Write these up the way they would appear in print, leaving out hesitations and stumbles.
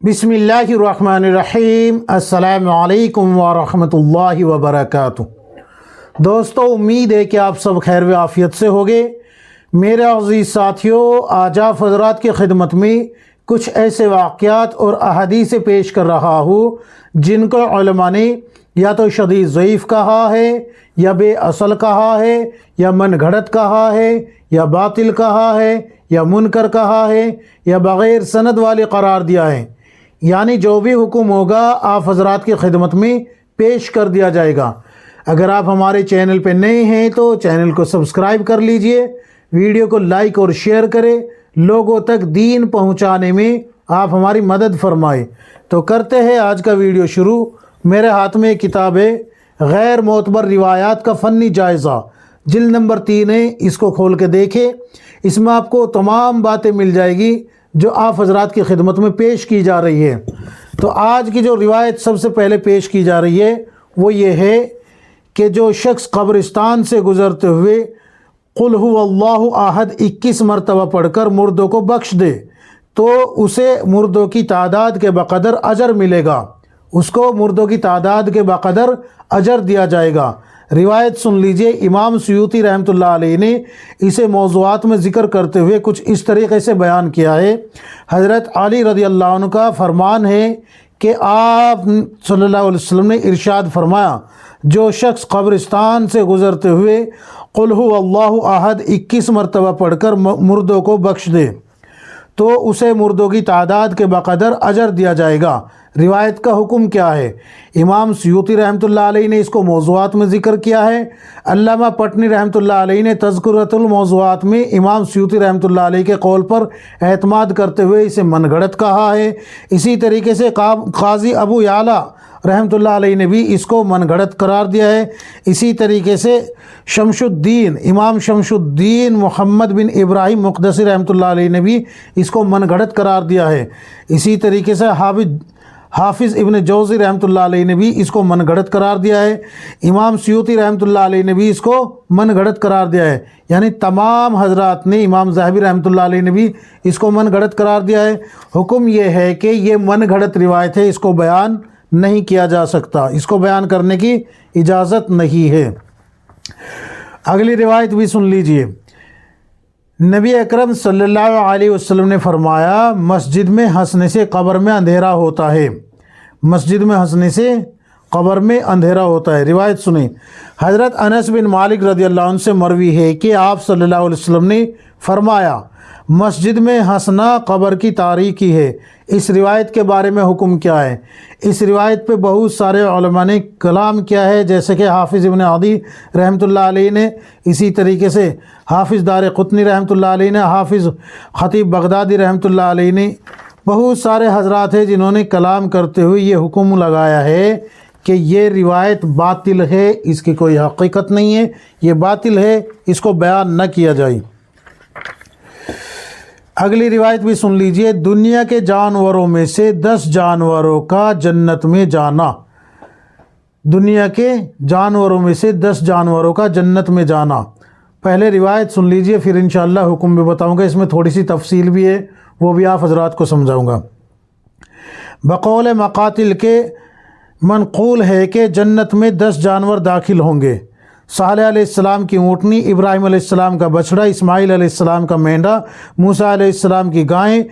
बिस्मिल्लाहिर्रहमानिर्रहीम। अस्सलामु अलैकुम वरहमतुल्लाहि वबरकातुहू। दोस्तों, उम्मीद है कि आप सब खैर व आफ़ियत से होंगे। मेरे अज़ीज़ साथियों, आज आप हज़रात की खिदमत में कुछ ऐसे वाक़यात और अहादीस पेश कर रहा हूँ जिनको उलमा ने या तो शदीद ज़ईफ़ कहा है, या बेअसल कहा है, या मन घड़त कहा है, या बातिल कहा है, या मुनकर कहा है, या बग़ैर सनद वाले करार दिया है। यानी जो भी हुक्म होगा आप हज़रात की खिदमत में पेश कर दिया जाएगा। अगर आप हमारे चैनल पर नए हैं तो चैनल को सब्सक्राइब कर लीजिए, वीडियो को लाइक और शेयर करें, लोगों तक दीन पहुंचाने में आप हमारी मदद फरमाएं। तो करते हैं आज का वीडियो शुरू। मेरे हाथ में एक किताब है, गैर मोतबर रिवायात का फ़नी जायज़ा, जिल्द नंबर 3 है। इसको खोल के देखें, इसमें आपको तमाम बातें मिल जाएगी जो आप हज़रात की खिदमत में पेश की जा रही है। तो आज की जो रिवायत सबसे पहले पेश की जा रही है वो ये है कि जो शख्स कब्रिस्तान से गुज़रते हुए कुल हुवल्लाहु अहद 21 मरतबा पढ़कर मुर्दों को बख्श दे तो उसे मुर्दों की तादाद के बक़दर अजर मिलेगा, उसको मुर्दों की तादाद के बक़दर अजर दिया जाएगा। रिवायत सुन लीजिए। इमाम सुयूती रहमतुल्लाह अलैह ने इसे मौज़ूआत में ज़िक्र करते हुए कुछ इस तरीक़े से बयान किया है। हज़रत अली रज़ियल्लाहु अन्हु का फरमान है कि आप सल्लल्लाहु अलैहि वसल्लम ने इरशाद फरमाया, जो शख्स कब्रिस्तान से गुज़रते हुए कुल हुवल्लाहु अहद 21 मरतबा पढ़कर मुर्दों को बख्श दे तो उसे मुर्दों की तादाद के बक़दर अजर दिया जाएगा। रिवायत का हुक्म क्या है? इमाम सुयूती रहमतुल्लाह अलैह ने इसको मौज़ूआत में ज़िक्र किया है। अल्लामा पटनी रहमतुल्लाह अलैह ने तज़किरतुल मौज़ूआत में इमाम सुयूती रहमतुल्लाह अलैह के कौल पर एतमाद करते हुए इसे मनगढ़ंत कहा है। इसी तरीके से काज़ी अबू याला रहमतुल्लाह अलैह ने भी इसको मनगढ़ंत करार दिया है। इसी तरीके से शमशुद्दीन, इमाम शमशुद्दीन मोहम्मद बिन इब्राहिम मुक़दसी रहमतुल्लाह अलैह ने भी इसको मनगढ़ंत करार दिया है। इसी तरीके से हाफिज़ इब्न जौज़ी रहमतुल्लाह अलैह ने भी इसको मनगढ़ंत करार दिया है। इमाम सुयूती रहमतुल्लाह अलैह ने भी इसको मनगढ़ंत करार दिया है। यानी तमाम हज़रात ने, इमाम ज़हबी रहमतुल्लाह अलैह ने भी इसको मनगढ़ंत करार दिया है। हुक्म यह है कि ये मनगढ़ंत रिवायत है, इसको बयान नहीं किया जा सकता, इसको बयान करने की इजाज़त नहीं है। अगली रिवायत भी सुन लीजिए। नबी अकरम सल्लल्लाहु अलैहि वसल्लम ने फरमाया, मस्जिद में हंसने से कब्र में अंधेरा होता है। मस्जिद में हंसने से कब्र में अंधेरा होता है। रिवायत सुने। हज़रत अनस बिन मालिक रज़ियल्लाहु अन्हु से मरवी है कि आप सल्लल्लाहु अलैहि वसल्लम ने फरमाया, मस्जिद में हंसना कब्र की तारीकी है। इस रिवायत के बारे में हुक्म क्या है? इस रिवायत पे बहुत सारे उलमा ने कलाम किया है, जैसे कि हाफिज़ इब्न अदी रहमतुल्लाह अलैह ने, इसी तरीके से हाफिज़ दारक़ुतनी रहमतुल्लाह अलैह ने, हाफिज़ ख़तीब बगदादी रहमतुल्लाह अलैह ने, बहुत सारे हज़रात हैं जिन्होंने कलाम करते हुए ये हुक्म लगाया है कि ये रिवायत बातिल है, इसकी कोई हकीकत नहीं है, ये बातिल है, इसको बयान न किया जाए। अगली रिवायत भी सुन लीजिए। दुनिया के जानवरों में से 10 जानवरों का जन्नत में जाना। दुनिया के जानवरों में से 10 जानवरों का जन्नत में जाना। पहले रिवायत सुन लीजिए, फिर इंशाअल्लाह हुक्म भी बताऊंगा। इसमें थोड़ी सी तफसील भी है, वो भी आप हज़रात को समझाऊंगा। बकौल मकातिल के मनक़ूल है कि जन्नत में 10 जानवर दाखिल होंगे। सालेह अलैहिस्सलाम की ऊँटनी, इब्राहिम अलैहिस्सलाम का बछड़ा, इस्माइल अलैहिस्सलाम का मेंढा, मूसा अलैहिस्सलाम की गायें,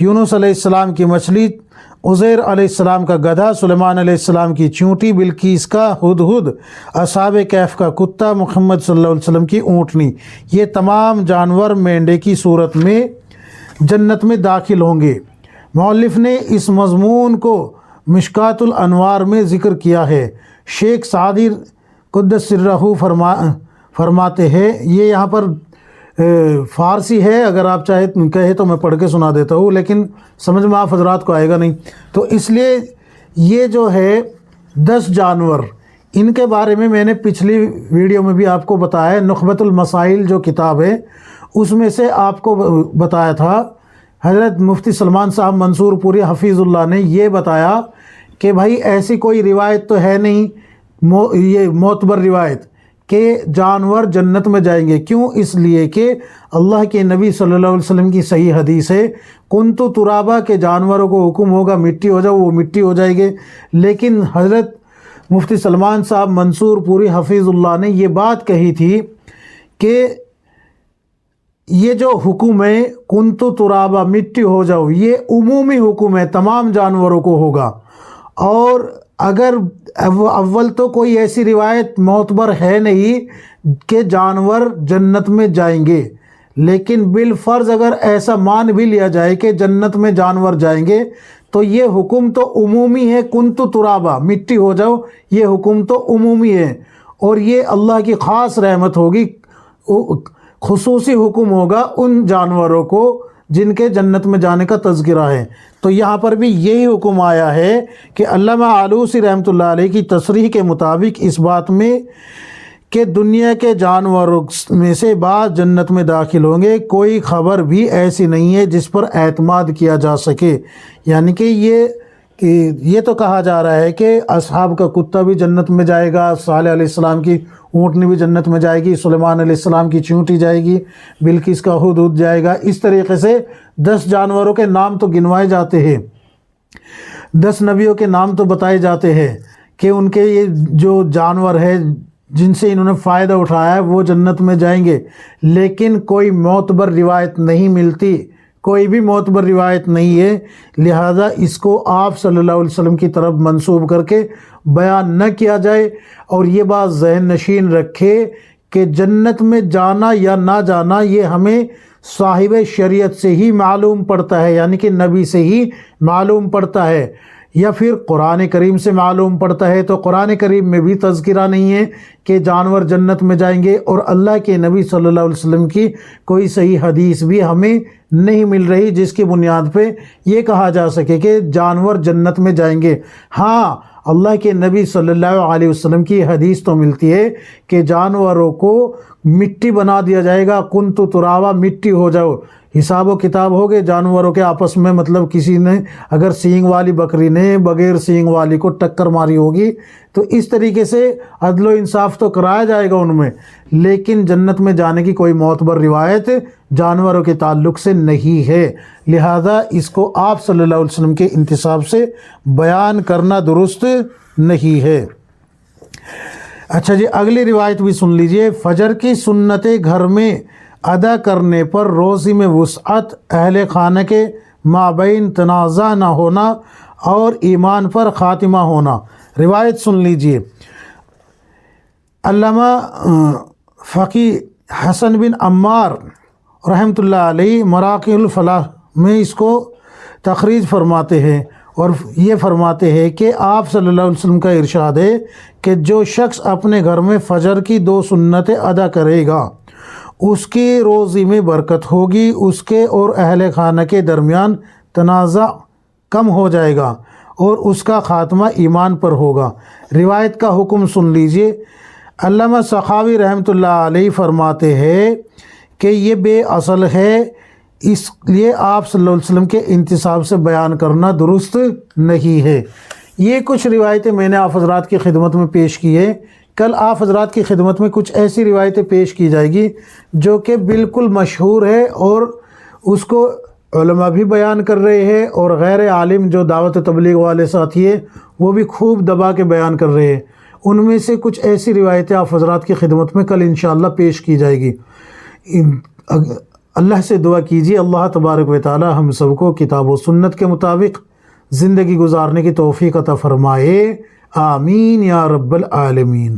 यूनुस अलैहिस्सलाम की मछली, उज़ैर अलैहिस्सलाम का गधा, सुलेमान अलैहिस्सलाम की चूंटी, बिल्कीस का हुदहुद, असहाबे कहफ का कुत्ता, मुहम्मद सल्लल्लाहु अलैहि वसल्लम की ऊँटनी। ये तमाम जानवर मेंढे की सूरत में जन्नत में दाखिल होंगे। मौलिफ़ ने इस मज़मून को मिशकातुल अनवार में ज़िक्र किया है। शेख सादी कुद्दस सिर्रहू फरमाते हैं, ये यहाँ पर फ़ारसी है, अगर आप चाहे कहे तो मैं पढ़ के सुना देता हूँ, लेकिन समझ में आप हज़रात को आएगा नहीं, तो इसलिए ये जो है 10 जानवर, इनके बारे में मैंने पिछली वीडियो में भी आपको बताया है। नुख़बतुल मसाइल जो किताब है उसमें से आपको बताया था। हज़रत मुफ्ती सलमान साहब मंसूरपुरी हफ़ीज़ुल्लाह ने ये बताया कि भाई ऐसी कोई रिवायत तो है नहीं, ये मोतबर रिवायत کہ جانور جنت میں جائیں گے۔ کیوں؟ اس لیے کہ اللہ کے نبی صلی اللہ علیہ وسلم کی صحیح حدیث ہے، کنت ترابا، کہ جانوروں کو حکم ہوگا مٹی ہو جاؤ، وہ مٹی ہو جائے گے۔ لیکن حضرت مفتی سلمان صاحب منصور پوری حفیظ اللہ نے یہ بات کہی تھی کہ یہ جو حکم ہے کنت ترابا، مٹی ہو جاؤ، یہ عمومی حکم ہے، تمام جانوروں کو ہوگا۔ اور اگر اول تو کوئی ایسی روایت معتبر ہے نہیں کہ جانور جنت میں جائیں گے، لیکن بالفرض اگر ایسا مان بھی لیا جائے کہ جنت میں جانور جائیں گے تو یہ حکم تو عمومی ہے، کنت ترابا، مٹی ہو جاؤ، یہ حکم تو عمومی ہے، اور یہ اللہ کی خاص رحمت ہوگی، خصوصی حکم ہوگا ان جانوروں کو جن کے جنت میں جانے کا تذکرہ ہے۔ تو یہاں پر بھی یہی حکم آیا ہے کہ علامہ آلوسی رحمۃ اللہ علیہ کی تصریح کے مطابق اس بات میں کہ دنیا کے جانوروں میں سے بعض جنت میں داخل ہوں گے، کوئی خبر بھی ایسی نہیں ہے جس پر اعتماد کیا جا سکے۔ یعنی کہ یہ تو کہا جا رہا ہے کہ اصحاب کا کتا بھی جنت میں جائے گا، صالح علیہ السلام کی اونٹنی بھی جنت میں جائے گی، سلیمان علیہ السلام کی چونٹی جائے گی، بلقیس کا ہدہد جائے گا۔ اس طریقے سے 10 جانوروں کے نام تو گنوائے جاتے ہیں، 10 نبیوں کے نام تو بتائے جاتے ہیں کہ ان کے یہ جو جانور ہے جن سے انہوں نے فائدہ اٹھایا ہے وہ جنت میں جائیں گے، لیکن کوئی معتبر روایت نہیں ملتی، کوئی بھی معتبر روایت نہیں ہے، لہذا اس کو آپ صلی اللہ علیہ وسلم کی طرف منسوب کر کے بیان نہ کیا جائے۔ اور یہ بات ذہن نشین رکھے کہ جنت میں جانا یا نہ جانا یہ ہمیں صاحب شریعت سے ہی معلوم پڑتا ہے، یعنی کہ نبی سے ہی معلوم پڑتا ہے، یا پھر قرآن کریم سے معلوم پڑتا ہے۔ تو قرآن کریم میں بھی تذکرہ نہیں ہے کہ جانور جنت میں جائیں گے، اور اللہ کے نبی صلی اللہ علیہ وسلم کی کوئی صحیح حدیث بھی ہمیں نہیں مل رہی جس کی بنیاد پہ یہ کہا جا سکے کہ جانور جنت میں جائیں گے۔ ہاں، اللہ کے نبی صلی اللہ علیہ وسلم کی حدیث تو ملتی ہے کہ جانوروں کو مٹی بنا دیا جائے گا، کنت ترابا، مٹی ہو جاؤ، حساب و کتاب ہو گئے جانوروں کے آپس میں، مطلب کسی نے اگر سینگ والی بکری نے بغیر سینگ والی کو ٹکر ماری ہوگی تو اس طریقے سے عدل و انصاف تو کرایا جائے گا ان میں، لیکن جنت میں جانے کی کوئی معتبر روایت جانوروں کے تعلق سے نہیں ہے، لہذا اس کو آپ صلی اللہ علیہ وسلم کے انتساب سے بیان کرنا درست نہیں ہے۔ اچھا جی، اگلی روایت بھی سن لیجئے۔ فجر کی سنتیں گھر میں ادا کرنے پر روزی میں وسعت، اہل خانہ کے مابین تنازع نہ ہونا اور ایمان پر خاتمہ ہونا۔ روایت سن لیجئے۔ علامہ فقی حسن بن عمار رحمۃ اللہ علیہ مراقی الفلاح میں اس کو تخریج فرماتے ہیں، اور یہ فرماتے ہیں کہ آپ صلی اللہ علیہ وسلم کا ارشاد ہے کہ جو شخص اپنے گھر میں فجر کی 2 سنتیں ادا کرے گا اس کی روزی میں برکت ہوگی، اس کے اور اہل خانہ کے درمیان تنازع کم ہو جائے گا، اور اس کا خاتمہ ایمان پر ہوگا۔ روایت کا حکم سن لیجئے۔ علامہ سخاوی رحمۃ اللہ علیہ فرماتے ہیں کہ یہ بے اصل ہے، اس لیے آپ صلی اللہ علیہ وسلم کے انتساب سے بیان کرنا درست نہیں ہے۔ یہ کچھ روایتیں میں نے آپ حضرات کی خدمت میں پیش کی ہے۔ کل آپ حضرات کی خدمت میں کچھ ایسی روایتیں پیش کی جائے گی جو کہ بالکل مشہور ہے، اور اس کو علماء بھی بیان کر رہے ہیں، اور غیر عالم جو دعوت تبلیغ والے ساتھی ہیں وہ بھی خوب دبا کے بیان کر رہے ہیں۔ ان میں سے کچھ ایسی روایتیں آپ حضرات کی خدمت میں کل انشاءاللہ پیش کی جائے گی۔ اللہ سے دعا کیجیے اللہ تبارک و تعالی ہم سب کو کتاب و سنت کے مطابق زندگی گزارنے کی توفیق عطا فرمائے، آمین یا رب العالمین۔